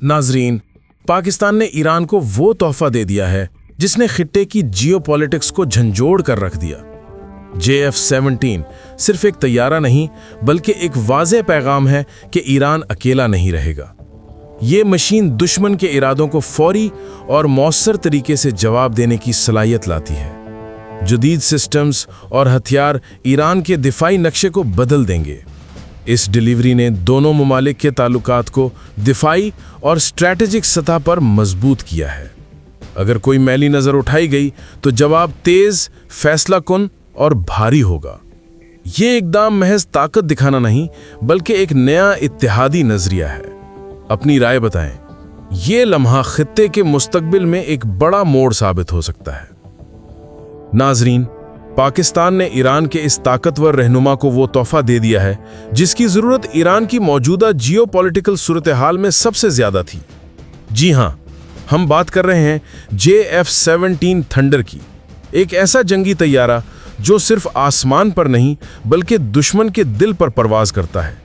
नाजरीन, पाकिस्तान ने ईरान को वो तोहफा दे दिया है जिसने खित्ते की जियोपॉलिटिक्स को झंझोड़ कर रख दिया। JF-17 सिर्फ एक तैयारा नहीं बल्कि एक वाज़ेह पैगाम है कि ईरान अकेला नहीं रहेगा। ये मशीन दुश्मन के इरादों को फौरी और मौसर तरीके से जवाब देने की सलाहियत लाती है। जदीद सिस्टम्स और हथियार ईरान के दिफाई नक्शे को बदल देंगे। इस डिलीवरी ने दोनों ममालिक के ताल्लुकात को दिफाई और स्ट्रैटेजिक सतह पर मजबूत किया है। अगर कोई मैली नज़र उठाई गई तो जवाब तेज़, फैसलाकुन और भारी होगा। ये इक़दाम महज ताकत दिखाना नहीं बल्कि एक नया इत्तेहादी नज़रिया है। अपनी राय बताएं, ये लम्हा खित्ते के मुस्तकबिल में एक बड़ा मोड़ साबित हो सकता है। नाजरीन, पाकिस्तान ने ईरान के इस ताकतवर रहनुमा को वो तोहफा दे दिया है जिसकी ज़रूरत ईरान की मौजूदा जियोपॉलिटिकल सूरत हाल में सबसे ज़्यादा थी। जी हाँ, हम बात कर रहे हैं JF-17 थंडर की। एक ऐसा जंगी तैयारा जो सिर्फ आसमान पर नहीं बल्कि दुश्मन के दिल पर परवाज करता है।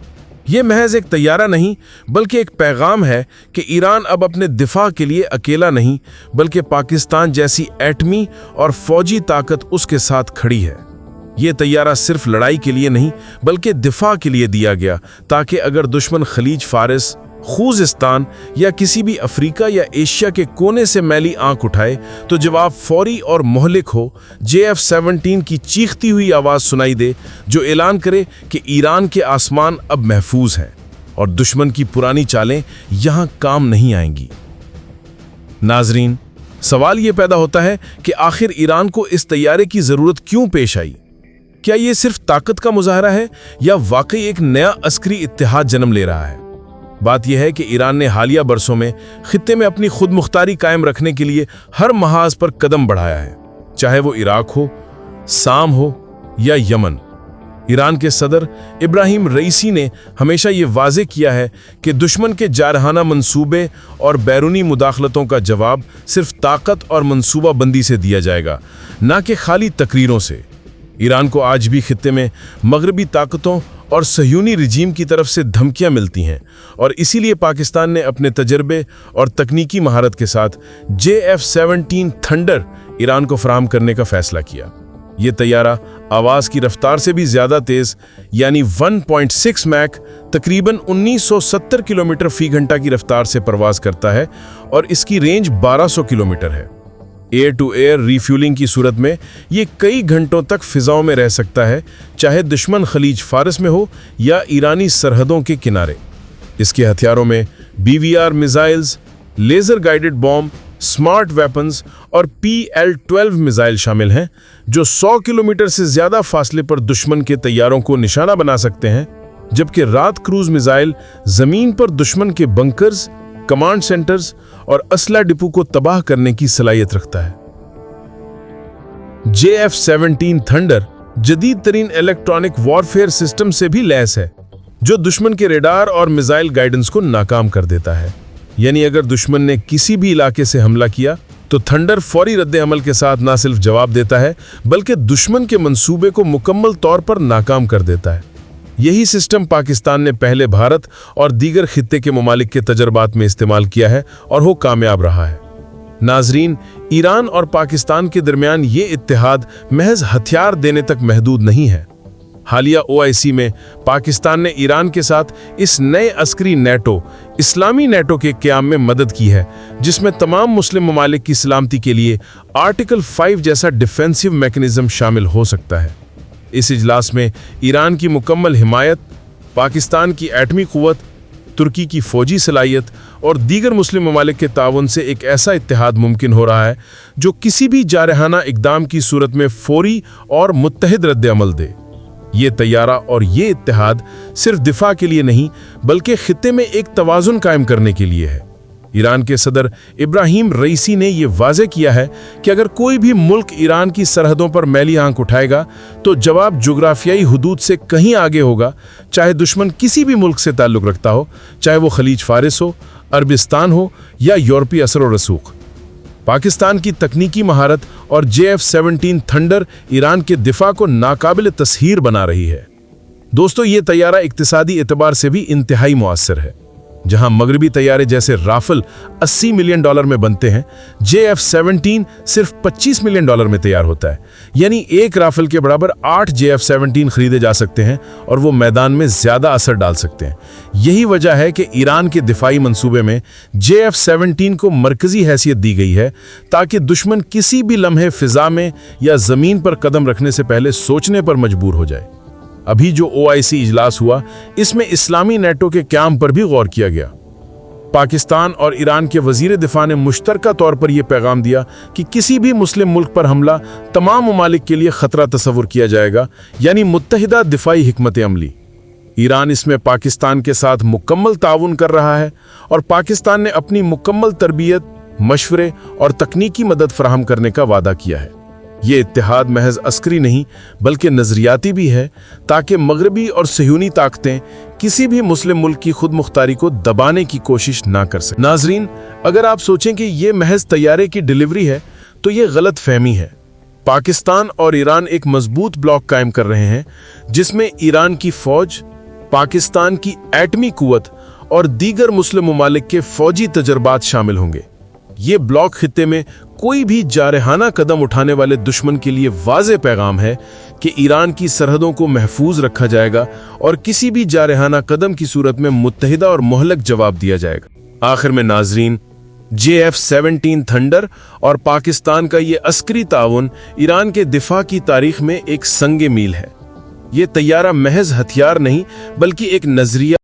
यह महज एक तैयारा नहीं बल्कि एक पैगाम है कि ईरान अब अपने दिफा के लिए अकेला नहीं बल्कि पाकिस्तान जैसी एटमी और फौजी ताकत उसके साथ खड़ी है। यह तैयारा सिर्फ लड़ाई के लिए नहीं बल्कि दिफा के लिए दिया गया ताकि अगर दुश्मन खलीज फारिस, खूजिस्तान या किसी भी अफ्रीका या एशिया के कोने से मैली आंख उठाए तो जवाब फौरी और मोहलिक हो। JF-17 की चीखती हुई आवाज़ सुनाई दे जो ऐलान करे कि ईरान के आसमान अब महफूज हैं और दुश्मन की पुरानी चालें यहां काम नहीं आएंगी। नाजरीन, सवाल ये पैदा होता है कि आखिर ईरान को इस तैयारे की ज़रूरत क्यों पेश आई? क्या ये सिर्फ ताकत का मुजाहरा है या वाकई एक नया अस्करी इत्तेहाद जन्म ले रहा है? बात यह है कि ईरान ने हालिया बरसों में खित्ते में अपनी खुद मुख्तारी कायम रखने के लिए हर महाज पर कदम बढ़ाया है, चाहे वो इराक हो, साम हो या यमन। ईरान के सदर इब्राहिम रईसी ने हमेशा ये वाज़े किया है कि दुश्मन के जारहाना मंसूबे और बैरूनी मुदाखलतों का जवाब सिर्फ ताकत और मंसूबा बंदी से दिया जाएगा, ना कि खाली तकरीरों से। ईरान को आज भी खित्ते में मगरबी ताकतों और सहयूनी रिजीम की तरफ से धमकियां मिलती हैं और इसीलिए पाकिस्तान ने अपने तजर्बे और तकनीकी महारत के साथ JF-17 थंडर ईरान को फराहम करने का फैसला किया। ये तैयारा आवाज़ की रफ्तार से भी ज़्यादा तेज़ यानी 1.6 मैक तकरीबन 1970 किलोमीटर फी घंटा की रफ्तार से परवाज़ करता है और इसकी रेंज 1200 किलोमीटर है। एयर टू एयर रीफ्यूलिंग की सूरत में ये कई घंटों तक फिजाओं में रह सकता है, चाहे दुश्मन खलीज फारिस में हो या ईरानी सरहदों के किनारे। इसके हथियारों में BVR missiles, laser guided bomb, smart weapons और PL-12 मिसाइल शामिल हैं जो 100 किलोमीटर से ज़्यादा फासले पर दुश्मन के तैयारों को निशाना बना सकते हैं, जबकि रात क्रूज मिसाइल ज़मीन पर दुश्मन के बंकर्स, कमांड सेंटर्स और असला डिपो को तबाह करने की सलाहियत रखता है। JF-17 थंडर जदीद तरीन इलेक्ट्रॉनिक वॉरफेयर सिस्टम से भी लैस है जो दुश्मन के रेडार और मिसाइल गाइडेंस को नाकाम कर देता है। यानी अगर दुश्मन ने किसी भी इलाके से हमला किया तो थंडर फौरी रद्द अमल के साथ न सिर्फ जवाब देता है बल्कि दुश्मन के मंसूबे को मुकम्मल तौर पर नाकाम कर देता है। यही सिस्टम पाकिस्तान ने पहले भारत और दीगर खित्ते के ममालिक के तजर्बात में इस्तेमाल किया है और वो कामयाब रहा है। नाजरीन, ईरान और पाकिस्तान के दरमियान ये इत्तेहाद महज हथियार देने तक महदूद नहीं है। हालिया OIC में पाकिस्तान ने ईरान के साथ इस नए अस्करी नेटो, इस्लामी नेटो के क़याम में मदद की है जिसमें तमाम मुस्लिम ममालिक की सलामती के लिए आर्टिकल 5 जैसा डिफेंसिव मैकेनिज्म शामिल हो सकता है। इस इजलास में ईरान की मुकम्मल हिमायत, पाकिस्तान की एटमी क़ुव्वत, तुर्की की फ़ौजी सलाहियत और दीगर मुस्लिम ममालिक के ताउन से एक ऐसा इत्तेहाद मुमकिन हो रहा है जो किसी भी जारहाना इक़दाम की सूरत में फौरी और मुत्तहिद रद्द अमल दे। ये तैयारा और ये इत्तेहाद सिर्फ दिफा के लिए नहीं बल्कि खित्ते में एक तवाज़ुन कायम करने के लिए है। ईरान के सदर इब्राहिम रईसी ने यह वाज़े किया है कि अगर कोई भी मुल्क ईरान की सरहदों पर मैली आंख उठाएगा तो जवाब जुग्राफियाई हुदूद से कहीं आगे होगा, चाहे दुश्मन किसी भी मुल्क से ताल्लुक़ रखता हो, चाहे वो खलीज फारिस हो, अरबिस्तान हो या यूरोपीय असर व रसूख। पाकिस्तान की तकनीकी महारत और JF-17 थंडर ईरान के दिफा को नाकाबिल तस्हीर बना रही है। दोस्तों, ये तैयारा इक्तिसादी एतबार से भी इंतहाई मुअस्सर है। जहां मगरबी तैयारे जैसे राफेल $80 मिलियन में बनते हैं, JF-17 सिर्फ $25 मिलियन में तैयार होता है। यानी एक राफेल के बराबर 8 JF-17 खरीदे जा सकते हैं और वो मैदान में ज्यादा असर डाल सकते हैं। यही वजह है कि ईरान के दिफाई मंसूबे में JF-17 को मरकजी हैसियत दी गई है, ताकि दुश्मन किसी भी लम्हे फिजा में या जमीन पर कदम रखने से पहले सोचने पर मजबूर हो जाए। अभी जो OIC इजलास हुआ, इसमें इस्लामी नेटो के क़याम पर भी गौर किया गया। पाकिस्तान और ईरान के वजीर दिफा ने मुश्तरका तौर पर यह पैगाम दिया कि किसी भी मुस्लिम मुल्क पर हमला तमाम ममालिक के लिए खतरा तस्वुर किया जाएगा, यानी मुत्तहिदा दिफाई हिकमत अमली। ईरान इसमें पाकिस्तान के साथ मुकम्मल ताउन कर रहा है और पाकिस्तान ने अपनी मुकम्मल तरबियत, मशवरे और तकनीकी मदद फराहम करने का वादा किया है। ये इत्तेहाद महज अस्करी नहीं बल्कि नजरियाती भी है, ताकि मगरबी और सहयूनी ताकतें किसी भी मुस्लिम मुल्क की खुद मुख्तारी को दबाने की कोशिश ना कर सकें। नाजरीन, अगर आप सोचें कि ये महज तैयारे की डिलीवरी है तो ये गलत फहमी है। पाकिस्तान और ईरान एक मजबूत ब्लॉक कायम कर रहे हैं, जिसमें ईरान की फौज, पाकिस्तान की एटमी कुव्वत और दीगर मुस्लिम ममालिक के फौजी तजर्बात शामिल होंगे। ये ब्लॉक खित्ते में कोई भी जारहाना कदम उठाने वाले दुश्मन के लिए वाज़े पैगाम है कि ईरान की सरहदों को महफूज रखा जाएगा और किसी भी जारहाना कदम की सूरत में मुत्तहिदा और मुहलक जवाब दिया जाएगा। आखिर में नाजरीन, JF-17 थंडर और पाकिस्तान का ये अस्करी ताउन ईरान के दिफा की तारीख में एक संगे मील है। ये तैयारा महज हथियार नहीं बल्कि एक नजरिया